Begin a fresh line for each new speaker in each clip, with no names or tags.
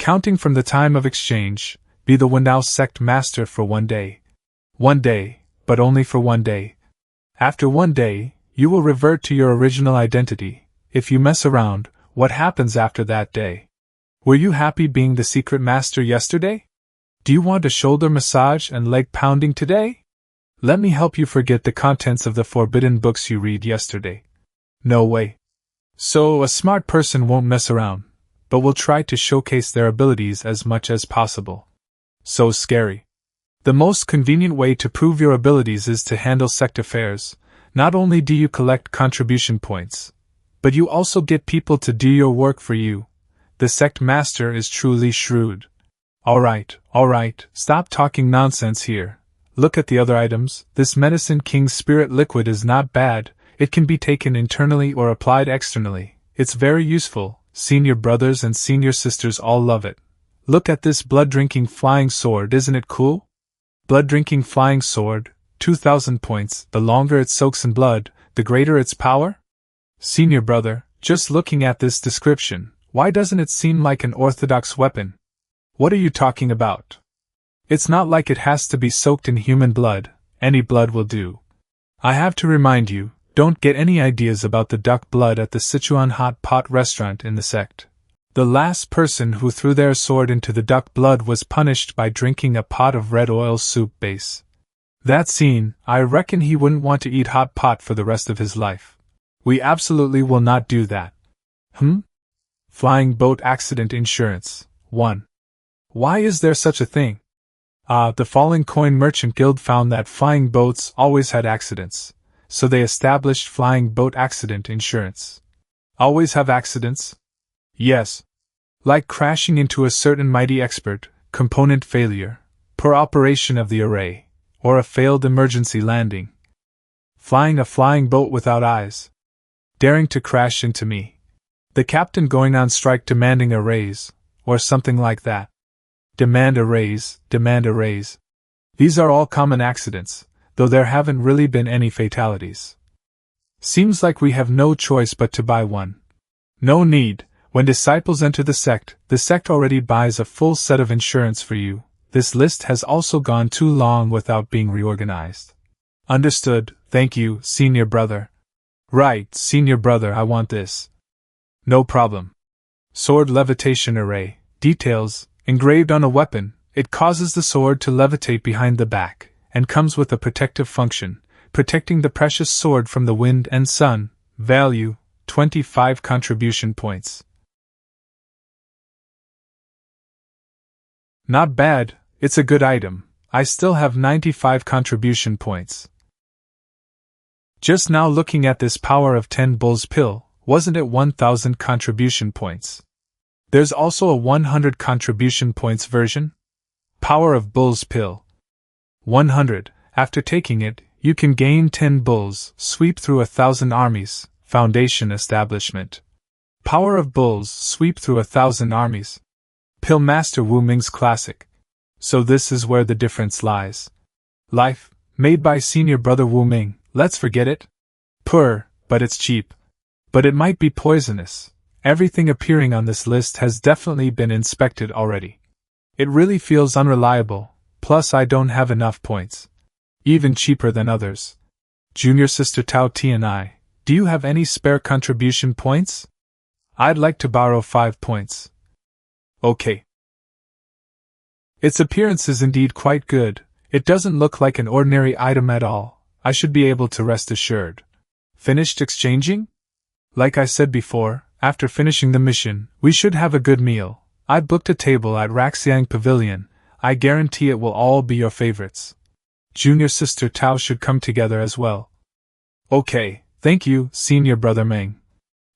counting from the time of exchange, be the Wendao Sect master for 1 day. 1 day, but only for 1 day. After 1 day, you will revert to your original identity. If you mess around, what happens after that day? Were you happy being the secret master yesterday? Do you want a shoulder massage and leg pounding today? Let me help you forget the contents of the forbidden books you read yesterday. No way. So a smart person won't mess around, but will try to showcase their abilities as much as possible. So scary. The most convenient way to prove your abilities is to handle sect affairs. Not only do you collect contribution points, but you also get people to do your work for you. The sect master is truly shrewd. Alright, stop talking nonsense here. Look at the other items. This Medicine King's Spirit Liquid is not bad. It can be taken internally or applied externally. It's very useful. Senior brothers and senior sisters all love it. Look at this blood-drinking flying sword, isn't it cool? Blood-drinking flying sword, 2,000 points. The longer it soaks in blood, the greater its power? Senior brother, just looking at this description, why doesn't it seem like an orthodox weapon? What are you talking about? It's not like it has to be soaked in human blood. Any blood will do. I have to remind you, don't get any ideas about the duck blood at the Sichuan hot pot restaurant in the sect. The last person who threw their sword into the duck blood was punished by drinking a pot of red oil soup base. That scene, I reckon he wouldn't want to eat hot pot for the rest of his life. We absolutely will not do that. Flying boat accident insurance. 1. Why is there such a thing? The Falling Coin Merchant Guild found that flying boats always had accidents, so they established flying boat accident insurance. Always have accidents? Yes. Like crashing into a certain mighty expert, component failure, poor operation of the array, or a failed emergency landing. Flying a flying boat without eyes. Daring to crash into me. The captain going on strike demanding a raise, or something like that. Demand a raise, demand a raise. These are all common accidents, though there haven't really been any fatalities. Seems like we have no choice but to buy one. No need. When disciples enter the sect already buys a full set of insurance for you. This list has also gone too long without being reorganized. Understood, thank you, senior brother. Right, senior brother, I want this. No problem. Sword levitation array. Details. Engraved on a weapon, it causes the sword to levitate behind the back, and comes with a protective function, protecting the precious sword from the wind and sun. Value, 25 contribution points. Not bad, it's a good item. I still have 95 contribution points. Just now looking at this Power of 10 Bulls pill, wasn't it 1000 contribution points? There's also a 100 contribution points version. Power of Bulls pill. 100. After taking it, you can gain 10 bulls, sweep through 1,000 armies, foundation establishment. Power of Bulls, sweep through 1,000 armies. Pill Master Wu Ming's classic. So this is where the difference lies. Life, made by senior brother Wu Ming, let's forget it. Purr, but it's cheap. But it might be poisonous. Everything appearing on this list has definitely been inspected already. It really feels unreliable, plus I don't have enough points. Even cheaper than others. Junior sister Tao T and I, do you have any spare contribution points? I'd like to borrow 5 points. Okay. Its appearance is indeed quite good. It doesn't look like an ordinary item at all. I should be able to rest assured. Finished exchanging? Like I said before, after finishing the mission, we should have a good meal. I booked a table at Rexiang Pavilion. I guarantee it will all be your favorites. Junior sister Tao should come together as well. Okay, thank you, senior brother Meng.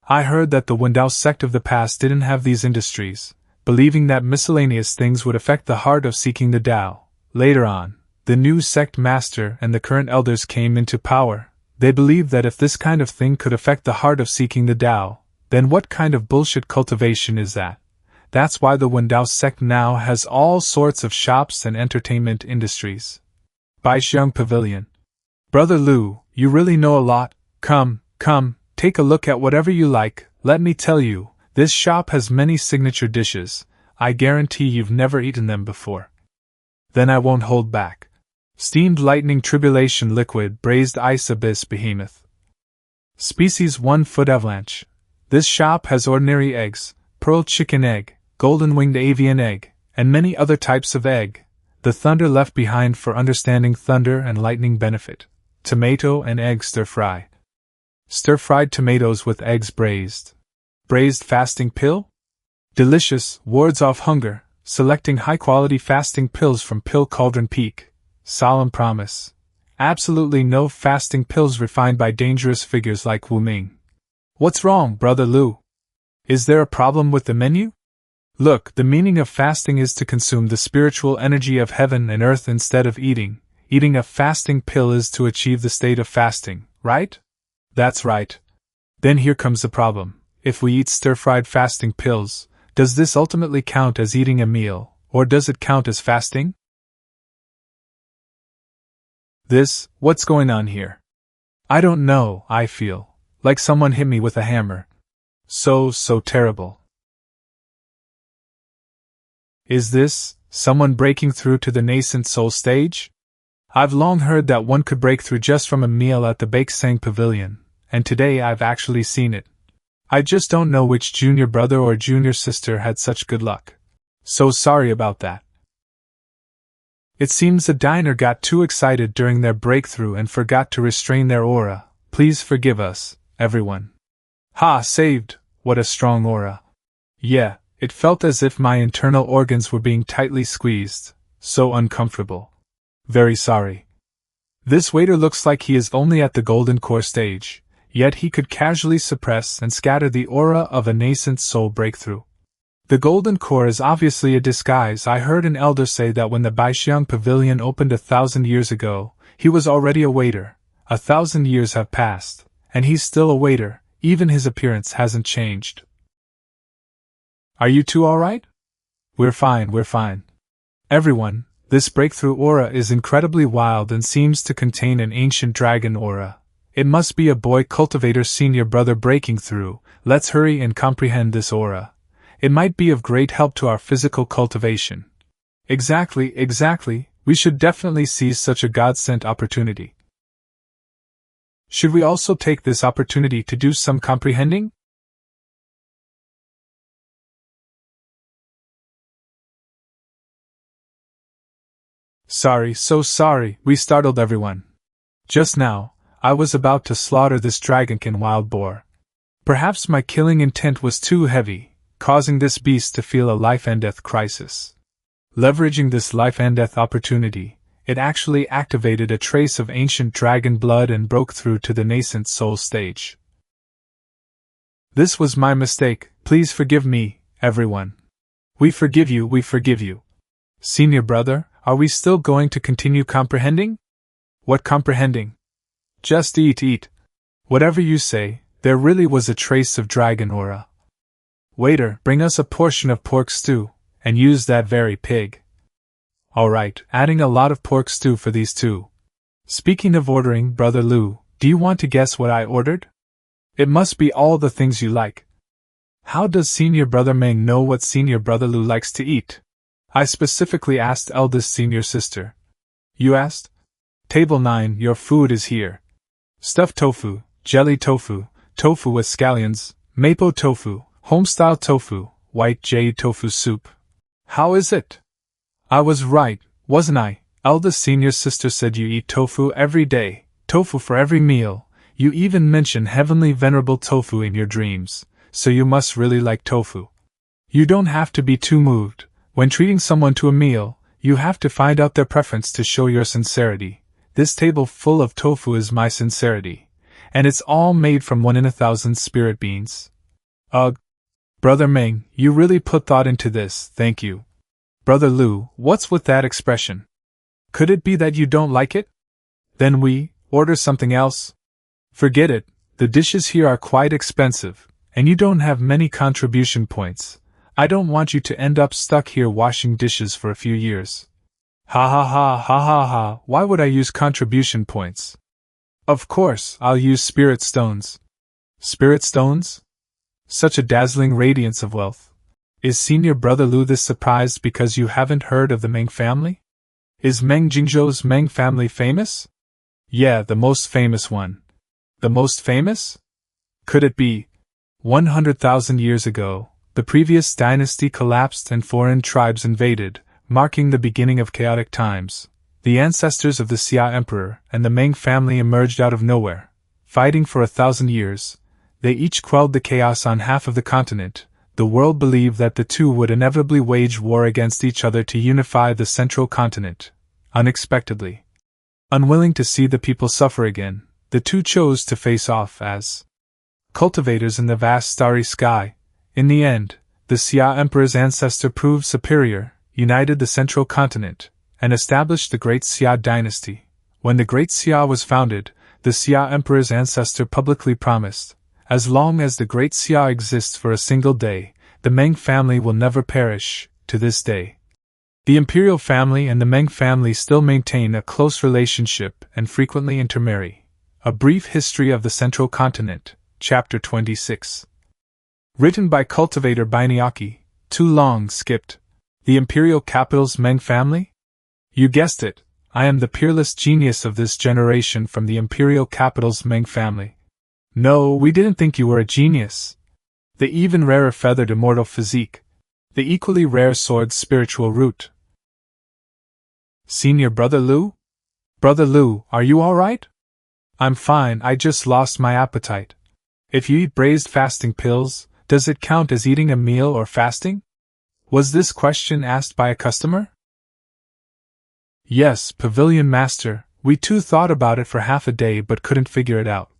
I heard that the Wendao Sect of the past didn't have these industries, believing that miscellaneous things would affect the heart of seeking the Tao. Later on, the new sect master and the current elders came into power. They believed that if this kind of thing could affect the heart of seeking the Tao, then what kind of bullshit cultivation is that? That's why the Wendao Sect now has all sorts of shops and entertainment industries. Baixiang Pavilion. Brother Lu, you really know a lot. Come, take a look at whatever you like. Let me tell you, this shop has many signature dishes. I guarantee you've never eaten them before. Then I won't hold back. Steamed lightning tribulation liquid braised ice abyss behemoth. Species 1 foot avalanche. This shop has ordinary eggs, pearl chicken egg, golden winged avian egg, and many other types of egg. The thunder left behind for understanding thunder and lightning benefit. Tomato and egg stir fry. Stir-fried tomatoes with eggs braised. Braised fasting pill? Delicious, wards off hunger, selecting high-quality fasting pills from Pill Cauldron Peak. Solemn promise. Absolutely no fasting pills refined by dangerous figures like Wu Ming. What's wrong, Brother Lu? Is there a problem with the menu? Look, the meaning of fasting is to consume the spiritual energy of heaven and earth instead of eating. Eating a fasting pill is to achieve the state of fasting, right? That's right. Then here comes the problem. If we eat stir-fried fasting pills, does this ultimately count as eating a meal, or does it count as fasting? What's going on here? I don't know, I feel like someone hit me with a hammer. So terrible. Is this someone breaking through to the nascent soul stage? I've long heard that one could break through just from a meal at the Rexiang Pavilion, and today I've actually seen it. I just don't know which junior brother or junior sister had such good luck. So sorry about that. It seems the diner got too excited during their breakthrough and forgot to restrain their aura. Please forgive us, everyone. Ha, saved! What a strong aura. Yeah, it felt as if my internal organs were being tightly squeezed. So uncomfortable. Very sorry. This waiter looks like he is only at the golden core stage, yet he could casually suppress and scatter the aura of a nascent soul breakthrough. The golden core is obviously a disguise. I heard an elder say that when the Rexiang Pavilion opened 1,000 years ago, he was already a waiter. 1,000 years have passed, and he's still a waiter. Even his appearance hasn't changed. Are you two alright? We're fine. Everyone, this breakthrough aura is incredibly wild and seems to contain an ancient dragon aura. It must be a boy cultivator senior brother breaking through. Let's hurry and comprehend this aura. It might be of great help to our physical cultivation. Exactly. We should definitely seize such a God-sent opportunity. Should we also take this opportunity to do some comprehending? So sorry, we startled everyone. Just now, I was about to slaughter this dragonkin wild boar. Perhaps my killing intent was too heavy, causing this beast to feel a life-and-death crisis. Leveraging this life-and-death opportunity, it actually activated a trace of ancient dragon blood and broke through to the nascent soul stage. This was my mistake, please forgive me, everyone. We forgive you. Senior brother, are we still going to continue comprehending? What comprehending? Just eat. Whatever you say, there really was a trace of dragon aura. Waiter, bring us a portion of pork stew, and use that very pig. Alright, adding a lot of pork stew for these two. Speaking of ordering, Brother Lu, do you want to guess what I ordered? It must be all the things you like. How does Senior Brother Meng know what Senior Brother Lu likes to eat? I specifically asked eldest senior sister. You asked? Table 9, your food is here. Stuffed tofu, jelly tofu, tofu with scallions, mapo tofu, homestyle tofu, white jade tofu soup. How is it? I was right, wasn't I? Eldest senior sister said you eat tofu every day, tofu for every meal. You even mention heavenly venerable tofu in your dreams, so you must really like tofu. You don't have to be too moved. When treating someone to a meal, you have to find out their preference to show your sincerity. This table full of tofu is my sincerity, and it's all made from 1 in 1,000 spirit beans. Ugh. Brother Ming, you really put thought into this, thank you. Brother Lu, what's with that expression? Could it be that you don't like it? Then we order something else? Forget it, the dishes here are quite expensive, and you don't have many contribution points. I don't want you to end up stuck here washing dishes for a few years. Ha, why would I use contribution points? Of course, I'll use spirit stones. Spirit stones? Such a dazzling radiance of wealth. Is Senior Brother Lu this surprised because you haven't heard of the Meng family? Is Meng Jingzhou's Meng family famous? Yeah, the most famous one. The most famous? Could it be? 100,000 years ago, the previous dynasty collapsed and foreign tribes invaded, marking the beginning of chaotic times. The ancestors of the Xia Emperor and the Meng family emerged out of nowhere, fighting for 1,000 years. They each quelled the chaos on half of the continent. The world believed that the two would inevitably wage war against each other to unify the central continent. Unexpectedly, unwilling to see the people suffer again, the two chose to face off as cultivators in the vast starry sky. In the end, the Xia Emperor's ancestor proved superior, united the central continent, and established the Great Xia dynasty. When the Great Xia was founded, the Xia Emperor's ancestor publicly promised, "As long as the Great Xia exists for a single day, the Meng family will never perish." To this day, the imperial family and the Meng family still maintain a close relationship and frequently intermarry. A Brief History of the Central Continent, Chapter 26. Written by cultivator Biniaki, too long skipped. The imperial capital's Meng family? You guessed it, I am the peerless genius of this generation from the imperial capital's Meng family. No, we didn't think you were a genius. The even rarer feathered immortal physique. The equally rare sword's spiritual root. Senior Brother Lu? Brother Lu, are you alright? I'm fine, I just lost my appetite. If you eat braised fasting pills, does it count as eating a meal or fasting? Was this question asked by a customer? Yes, Pavilion Master, we too thought about it for half a day but couldn't figure it out.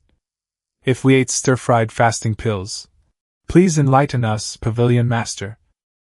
If we ate stir-fried fasting pills. Please enlighten us, Pavilion Master.